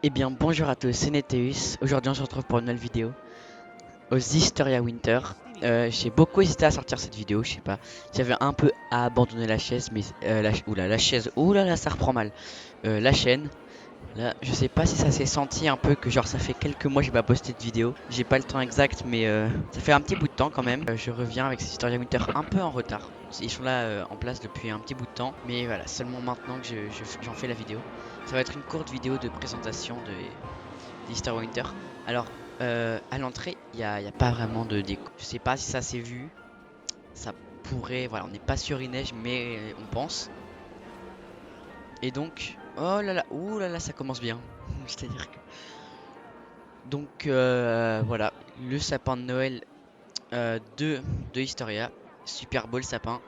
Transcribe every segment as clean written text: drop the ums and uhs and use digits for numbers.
Eh bien bonjour à tous, c'est Neteus. Aujourd'hui on se retrouve pour une nouvelle vidéo aux Historia Winter. J'ai beaucoup hésité à sortir cette vidéo, je sais pas. J'avais un peu à abandonner la chaise, mais oula, la chaise, oula là ça reprend mal. La chaîne, là je sais pas si ça s'est senti un peu que genre ça fait quelques mois que j'ai pas posté de vidéo. J'ai pas le temps exact, mais ça fait un petit bout de temps quand même. Je reviens avec ces Historia Winter un peu en retard. Ils sont là en place depuis un petit bout de temps, mais voilà, seulement maintenant que j'en fais la vidéo. Ça va être une courte vidéo de présentation d'Easter Winter. Alors, à l'entrée, il y a pas vraiment de déco. Je sais pas si ça s'est vu. Ça pourrait. Voilà, on n'est pas sûr, il neige, mais on pense. Et donc. Oh là là, ouh là là, ça commence bien. C'est-à-dire que. Donc, voilà, le sapin de Noël de Historia. Super beau le sapin.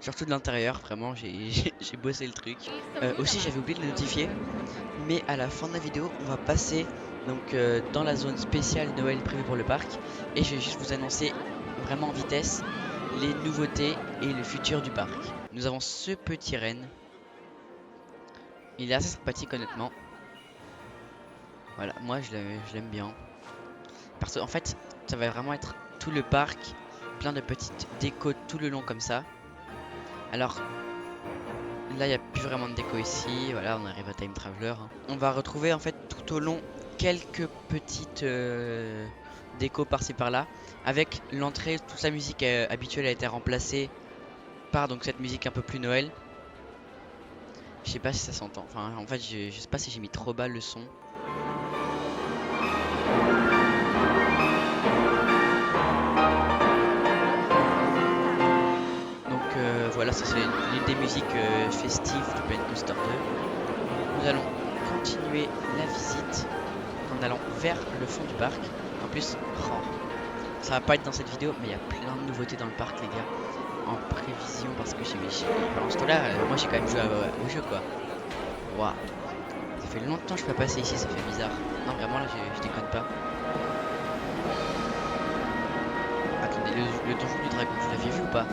Surtout de l'intérieur, vraiment, j'ai bossé le truc. Aussi, j'avais oublié de le notifier. Mais à la fin de la vidéo, on va passer donc dans la zone spéciale Noël prévue pour le parc et je vais juste vous annoncer vraiment en vitesse les nouveautés et le futur du parc. Nous avons ce petit renne, il est assez sympathique honnêtement. Voilà, moi je l'aime bien. Parce qu'en fait, ça va vraiment être tout le parc, plein de petites décos tout le long comme ça. Alors là, il n'y a plus vraiment de déco ici. Voilà, on arrive à Time Traveler, hein. On va retrouver en fait tout au long quelques petites déco par-ci par-là. Avec l'entrée, toute la musique habituelle a été remplacée par donc cette musique un peu plus Noël. Je sais pas si ça s'entend. Enfin, en fait, je sais pas si j'ai mis trop bas le son. Donc voilà, ça c'est l'une des musiques festives du Planet Coaster 2. Nous allons continuer la visite en allant vers le fond du parc. En plus, oh, ça va pas être dans cette vidéo, mais il y a plein de nouveautés dans le parc, les gars. En prévision, parce que pendant ce temps-là, moi j'ai quand même joué au jeu, quoi. Waouh, ça fait longtemps que je peux passer ici, ça fait bizarre. Non, vraiment, là, je déconne pas. Attendez, le donjon du dragon, vous l'aviez vu ou pas?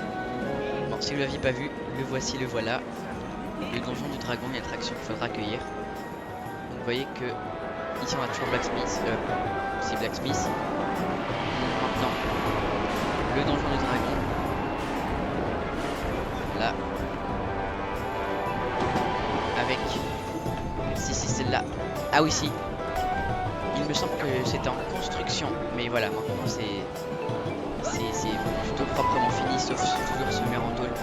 Bon, si vous l'aviez pas vu, le voici, le voilà. Le donjon du dragon, une attraction qu'il faudra accueillir. Donc, vous voyez que ici on a toujours Blacksmith. C'est Blacksmith. Maintenant, le donjon du dragon. Là. Avec. Si, celle-là. Ah oui, si. Il me semble que c'était en construction. Mais voilà, maintenant c'est plutôt proprement fini, sauf toujours ce mur en tôle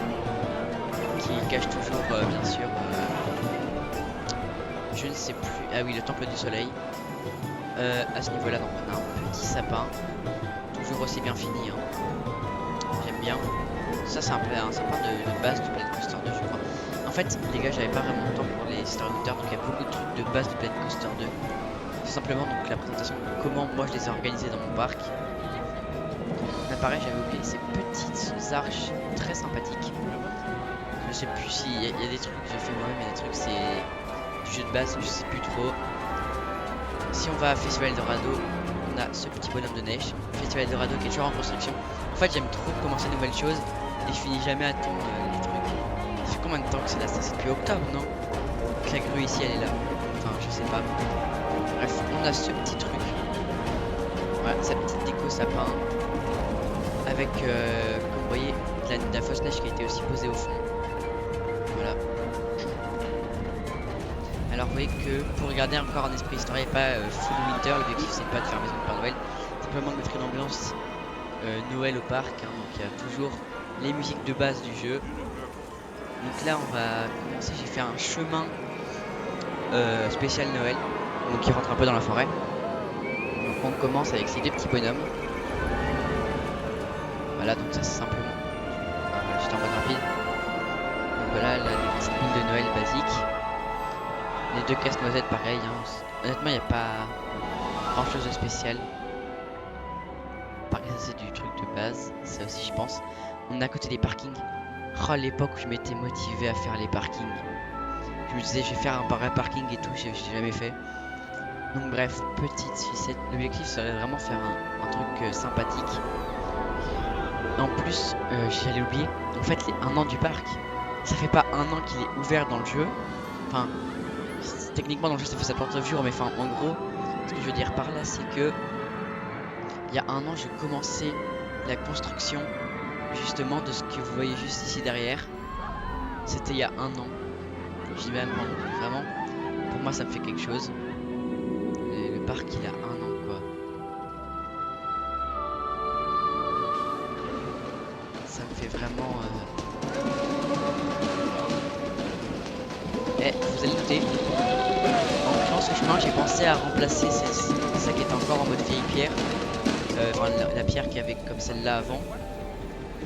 qui cache toujours, bien sûr, je ne sais plus. Ah oui, le temple du soleil. À ce niveau-là, donc on a un petit sapin, toujours aussi bien fini, hein. J'aime bien. Ça, c'est un sapin de base du Planet Coaster 2, je crois. En fait, les gars, j'avais pas vraiment le temps pour les Star Winter, donc il y a beaucoup de trucs de base du Planet Coaster 2. C'est simplement donc la présentation de comment moi je les ai organisés dans mon parc. Là, pareil, j'avais oublié ces petites arches très sympathiques. Je sais plus si y a des trucs que j'ai fait moi-même, il y a des trucs c'est du jeu de base, je sais plus trop. Si on va à Festival de Rado, on a ce petit bonhomme de neige. Festival de Rado qui est toujours en construction. En fait, j'aime trop commencer de nouvelles choses et je finis jamais à temps les trucs. Ça fait combien de temps que c'est là? C'est depuis octobre, non? Que la grue ici elle est là. Enfin, je sais pas. Bref, on a ce petit truc. Voilà, sa petite déco sapin. Avec, comme vous voyez, de la fausse neige qui a été aussi posée au fond. Voilà. Alors vous voyez que pour regarder encore un esprit historien et pas full winter, l'objectif c'est pas de faire maison de Père Noël, simplement de mettre une ambiance Noël au parc, hein. Donc il y a toujours les musiques de base du jeu. Donc là on va commencer, j'ai fait un chemin spécial Noël, donc qui rentre un peu dans la forêt. Donc on commence avec ces deux petits bonhommes. Voilà, donc ça c'est simplement... Ah, voilà, j'étais en mode rapide. Donc voilà, là, les petites boules de Noël basiques. Les deux casse-noisettes pareil, hein. Honnêtement il n'y a pas grand chose de spécial. Pareil, ça c'est du truc de base, ça aussi je pense. On est à côté des parkings. Oh, l'époque où je m'étais motivé à faire les parkings. Je me disais je vais faire un vrai parking et tout, j'ai jamais fait. Donc bref, petite sucette. L'objectif serait vraiment faire un truc sympathique. En plus, j'allais oublier, en fait les 1 an du parc, ça fait pas 1 an qu'il est ouvert dans le jeu. Enfin, techniquement dans le jeu ça fait sa propre vue, mais enfin en gros, ce que je veux dire par là c'est que il y a un an j'ai commencé la construction justement de ce que vous voyez juste ici derrière. C'était il y a un an. Je dis même vraiment, pour moi ça me fait quelque chose. Le parc il a un an quoi. Ça me fait vraiment... vous allez noter, en créant ce chemin j'ai pensé à remplacer ça qui était encore en mode vieille pierre, enfin la pierre qu'il y avait comme celle-là avant,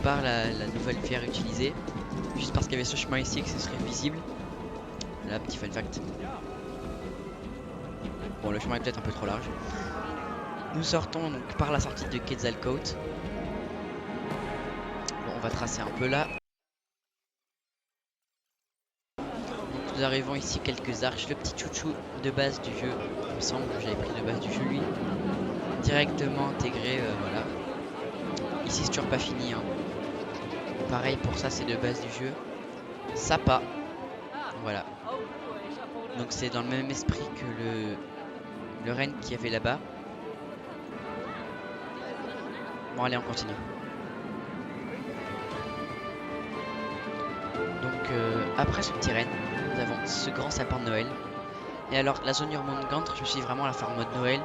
par la nouvelle pierre utilisée, juste parce qu'il y avait ce chemin ici et que ce serait visible. Là, petit fun fact. Bon, le chemin est peut-être un peu trop large. Nous sortons donc par la sortie de Quetzalcoatl. Bon, on va tracer un peu là. Donc nous arrivons ici, quelques arches. Le petit chouchou de base du jeu, il me semble que j'avais pris de base du jeu lui. Directement intégré, voilà. Ici c'est toujours pas fini, hein. Pareil pour ça, c'est de base du jeu. Sapa. Voilà. Donc c'est dans le même esprit que le renne qu'il y avait là-bas. Bon allez, on continue. Donc après ce petit renne, nous avons ce grand sapin de Noël. Et alors la zone Jormungandr, je suis vraiment à la faire en mode Noël.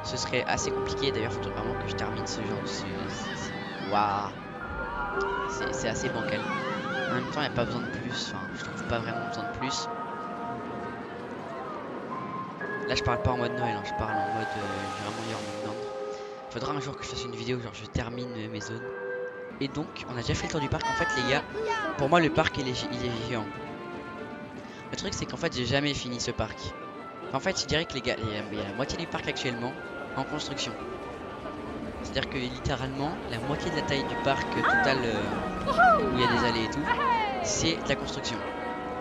Ce serait assez compliqué, d'ailleurs il faudrait vraiment que je termine ce genre de... Waouh. C'est assez bancal. En même temps il n'y a pas besoin de plus, enfin je trouve pas vraiment besoin de plus. Là je parle pas en mode Noël, hein. Je parle en mode vraiment Jormungandr. Faudra un jour que je fasse une vidéo genre je termine mes zones. Et donc on a déjà fait le tour du parc. En fait les gars, pour moi le parc il est géant. Le truc c'est qu'en fait j'ai jamais fini ce parc. En fait je dirais que les gars, il y a la moitié du parc actuellement en construction. C'est à dire que littéralement la moitié de la taille du parc total où il y a des allées et tout, c'est de la construction.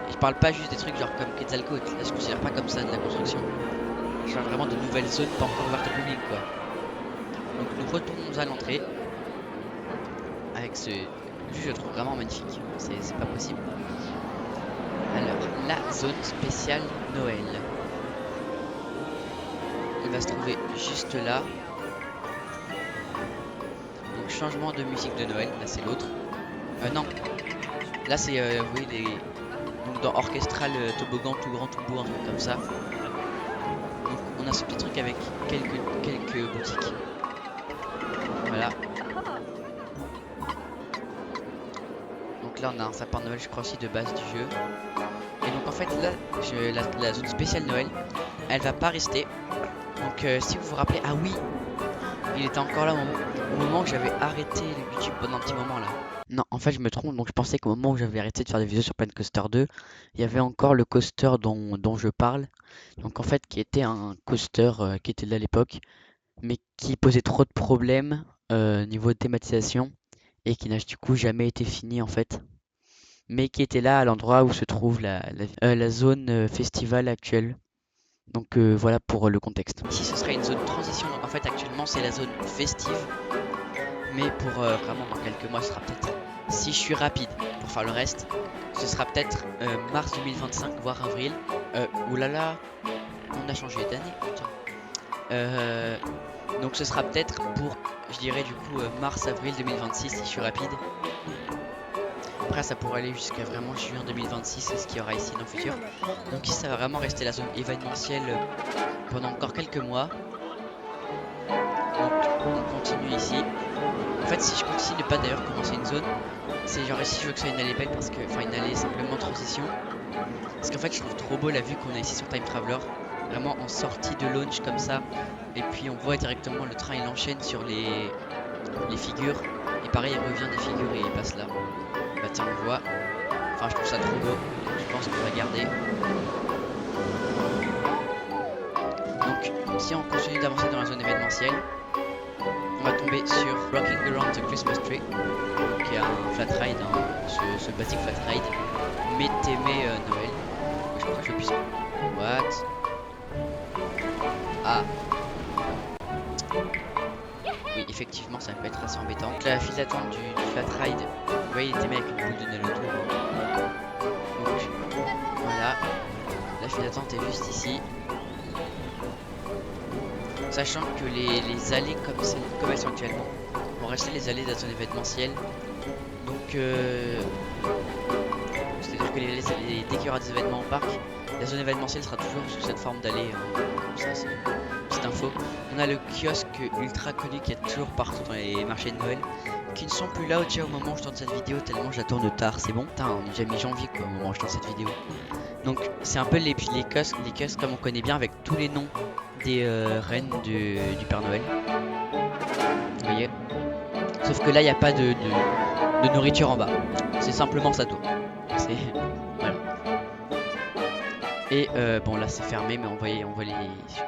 Et je parle pas juste des trucs genre comme Quetzalcoatl, là je considère pas comme ça de la construction. Je parle vraiment de nouvelles zones pas encore ouvertes au public quoi. Donc nous retournons à l'entrée avec ce jeu, je le trouve vraiment magnifique, c'est pas possible. Alors la zone spéciale Noël, il va se trouver juste là. Donc changement de musique de Noël, là c'est l'autre. Non, là c'est oui donc dans orchestral toboggan tout grand tout beau, un truc comme ça. Donc on a ce petit truc avec quelques boutiques. Voilà. Donc là on a un sapin de Noël je crois aussi de base du jeu. Et donc en fait là la zone spéciale Noël elle va pas rester. Donc si vous vous rappelez, ah oui, il était encore là au moment où j'avais arrêté le YouTube pendant un petit moment là. Non, en fait je me trompe, donc je pensais qu'au moment où j'avais arrêté de faire des vidéos sur Planet Coaster 2, il y avait encore le coaster dont je parle. Donc en fait qui était un coaster qui était là à l'époque, mais qui posait trop de problèmes niveau de thématisation et qui n'a du coup jamais été fini en fait. Mais qui était là à l'endroit où se trouve la zone festival actuelle. Donc voilà pour le contexte. Ici ce serait une zone transition, donc en fait actuellement c'est la zone festive. Mais pour vraiment dans quelques mois ce sera peut-être, si je suis rapide pour faire le reste, ce sera peut-être mars 2025 voire avril. Oulala, on a changé d'année. Donc ce sera peut-être pour, je dirais du coup mars-avril 2026 si je suis rapide. Après ça pourrait aller jusqu'à vraiment juin 2026, c'est ce qu'il y aura ici dans le futur. Donc ici ça va vraiment rester la zone événementielle pendant encore quelques mois. Donc on continue ici. En fait si je continue de pas d'ailleurs commencer une zone, c'est genre ici je veux que ce soit une allée belle parce que, enfin une allée simplement transition. Parce qu'en fait je trouve trop beau la vue qu'on a ici sur Time Traveler. Vraiment en sortie de launch comme ça. Et puis on voit directement le train il enchaîne sur les figures. Et pareil il revient des figures et il passe là. Bah tiens on voit. Enfin je trouve ça trop beau. Je pense qu'on va garder. Donc si on continue d'avancer dans la zone événementielle, on va tomber sur Rocking Around the Christmas Tree, qui est un flat ride, hein, ce basic flat ride, mais thêmé Noël. Je crois que je puisse. What? Ah. Oui, effectivement, ça peut être assez embêtant. Donc, la file d'attente du flat ride, vous voyez, il est thêmé avec une boule de Noël autour. Donc voilà, la file d'attente est juste ici. Sachant que les allées comme elles sont actuellement vont rester les allées de la zone événementielle. Donc c'est-à-dire que dès qu'il y aura des événements au parc, la zone événementielle sera toujours sous cette forme d'allée. Ça c'est une petite info. On a le kiosque ultra connu qui est toujours partout dans les marchés de Noël, qui ne sont plus là déjà au moment où je tourne cette vidéo, tellement je la tourne tard. C'est bon, putain, on est déjà mi-janvier quoi, au moment où je tourne cette vidéo. Donc c'est un peu les kiosques comme on connaît bien, avec tous les noms des reines du Père Noël. Vous voyez. Sauf que là il n'y a pas de nourriture en bas. C'est simplement ça tout. C'est voilà. Et bon là c'est fermé, mais on voit les.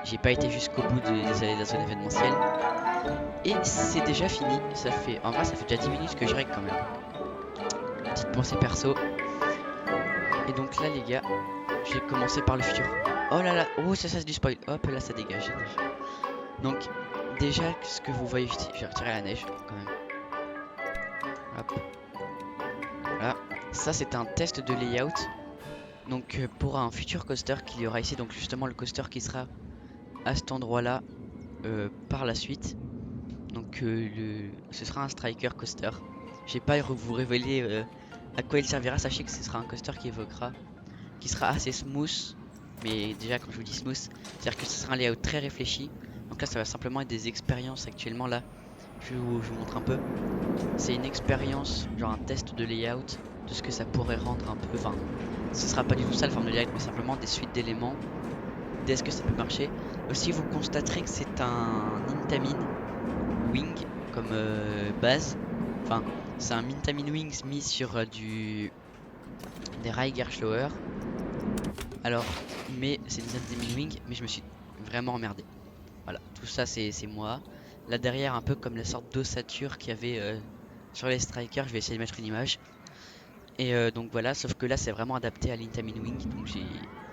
J'ai pas été jusqu'au bout des allées de la zone événementielle. Et c'est déjà fini. En vrai ça fait déjà 10 minutes que je règle quand même. Petite pensée perso. Et donc là les gars, j'ai commencé par le futur. Oh là là, oh ça c'est du spoil. Hop là ça dégage. Donc déjà ce que vous voyez ici, je vais retirer la neige quand même. Hop. Voilà. Ça c'est un test de layout. Donc pour un futur coaster qu'il y aura ici, donc justement le coaster qui sera à cet endroit là par la suite. Donc ce sera un striker coaster. Je vais pas vous révéler à quoi il servira. Sachez que ce sera un coaster qui sera assez smooth. Mais déjà quand je vous dis smooth, c'est-à-dire que ce sera un layout très réfléchi. Donc là ça va simplement être des expériences actuellement là. Je vous montre un peu. C'est une expérience, genre un test de layout, de ce que ça pourrait rendre un peu. Enfin, ce sera pas du tout ça le forme de layout, mais simplement des suites d'éléments. Est-ce que ça peut marcher? Aussi, vous constaterez que c'est un Intamin Wing comme base. Enfin, c'est un Intamin Wings mis sur des rails Gerstlauer. Alors, mais c'est des Intamin Wing, mais je me suis vraiment emmerdé. Voilà, tout ça c'est moi. Là derrière, un peu comme la sorte d'ossature qu'il y avait sur les strikers, je vais essayer de mettre une image. Et donc voilà, sauf que là c'est vraiment adapté à l'Intamin Wing, donc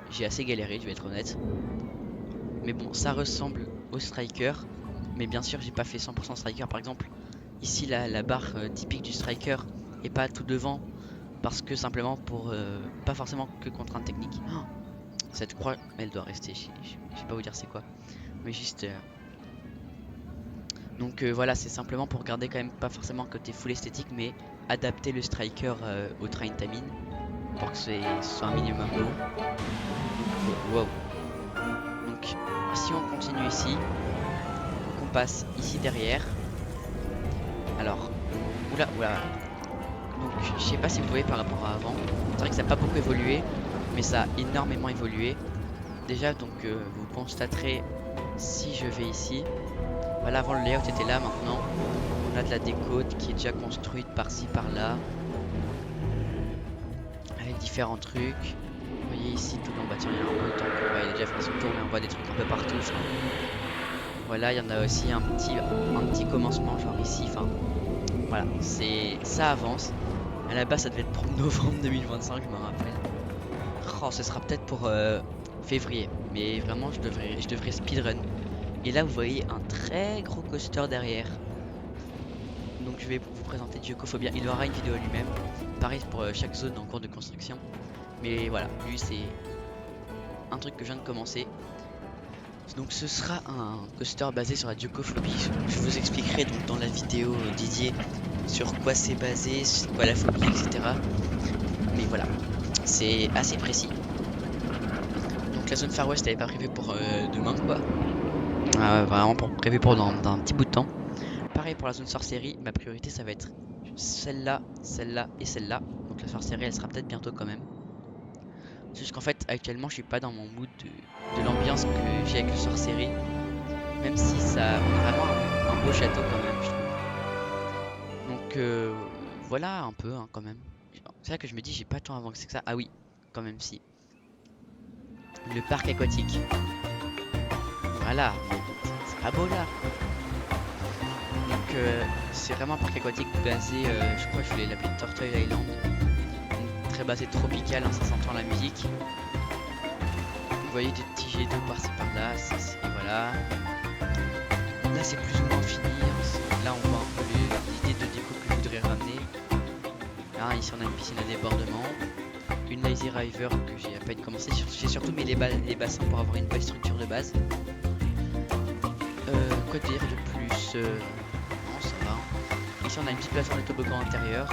j'ai assez galéré, je vais être honnête. Mais bon, ça ressemble au striker, mais bien sûr j'ai pas fait 100% striker. Par exemple, ici la barre typique du striker est pas tout devant, parce que simplement pour pas forcément que contrainte technique. Oh, cette croix, elle doit rester, je sais pas vous dire c'est quoi, mais juste donc voilà, c'est simplement pour garder quand même pas forcément un côté full esthétique, mais adapter le striker au train Intamin pour que ce soit un minimum beau. Wow. Donc si on continue ici, on passe ici derrière. Alors, oula. Donc je sais pas si vous voyez par rapport à avant. C'est vrai que ça n'a pas beaucoup évolué, mais ça a énormément évolué. Déjà donc vous constaterez si je vais ici. Voilà, avant le layout était là, maintenant on a de la déco qui est déjà construite par-ci par-là avec différents trucs. Vous voyez ici tout en bas, tiens, il y a un bouton, il a déjà fait son tour, mais on voit des trucs un peu partout. Voilà, il y en a aussi un petit commencement genre ici. Enfin voilà, ça avance. À la base ça devait être pour novembre 2025, je me rappelle. Oh, ce sera peut-être pour février, mais vraiment je devrais speedrun. Et là vous voyez un très gros coaster derrière. Donc je vais vous présenter Geocophobia. Il aura une vidéo lui-même. Pareil pour chaque zone en cours de construction. Mais voilà, lui c'est un truc que je viens de commencer. Donc ce sera un coaster basé sur la Geocophobie. Je vous expliquerai donc dans la vidéo dédiée sur quoi c'est basé, c'est quoi la phobie, etc. Mais voilà, c'est assez précis. Donc la zone Far West elle est pas prévue pour demain quoi. Vraiment prévu pour dans un petit bout de temps. Pareil pour la zone sorcellerie, ma priorité ça va être celle-là, celle-là et celle-là. Donc la sorcellerie elle sera peut-être bientôt quand même. C'est juste qu'en fait actuellement je suis pas dans mon mood de l'ambiance que j'ai avec le sorcellerie. Même si ça on a vraiment un beau château quand même je trouve. Donc voilà un peu hein, quand même. C'est là que je me dis j'ai pas tant avancé que ça. Ah oui, quand même si. Le parc aquatique. Voilà, c'est pas beau là. Donc c'est vraiment un parc aquatique basé, je crois que je voulais l'appeler Tortoise Island. Donc, très basé tropical, hein, ça s'entend la musique. Vous voyez des petits jets d'eau par-ci par-là, et voilà. Là c'est plus ou moins fini, hein, là on voit un peu les idées de déco que je voudrais ramener. Là ici on a une piscine à débordement. une Lazy River que j'ai à peine commencé. J'ai surtout mis les bassins pour avoir une belle structure de base. Quoi dire de plus non, ça va. Ici on a une petite plateforme de toboggan intérieur.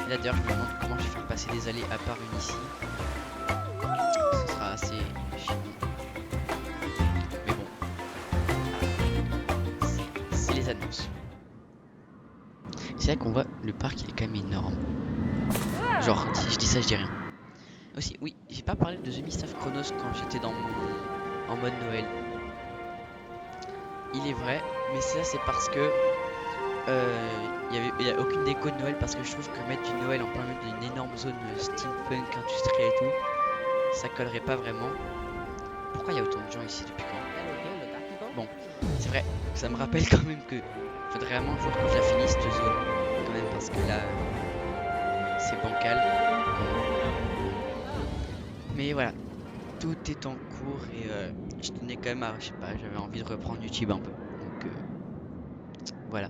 Et là d'ailleurs je me demande comment je vais faire passer des allées à part une ici. Ce sera assez chiant. Mais bon. C'est les annonces. C'est vrai qu'on voit le parc il est quand même énorme. Genre si je dis ça je dis rien. Aussi oui, j'ai pas parlé de The Mist of Chronos quand j'étais en mode Noël. Il est vrai, mais ça c'est parce que il y a aucune déco de Noël parce que je trouve que mettre du Noël en plein milieu d'une énorme zone steampunk industrielle et tout, ça collerait pas vraiment. Pourquoi il y a autant de gens ici depuis quand? Bon, c'est vrai, ça me rappelle quand même que faudrait vraiment un jour que je la finisse cette zone, quand même parce que là, c'est bancal. Mais voilà, tout est en cours et je tenais quand même à, je sais pas, j'avais envie de reprendre YouTube un peu. Donc voilà.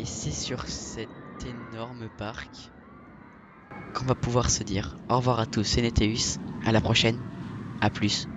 Et c'est sur cet énorme parc qu'on va pouvoir se dire au revoir à tous, c'est Neteus, à la prochaine, à plus.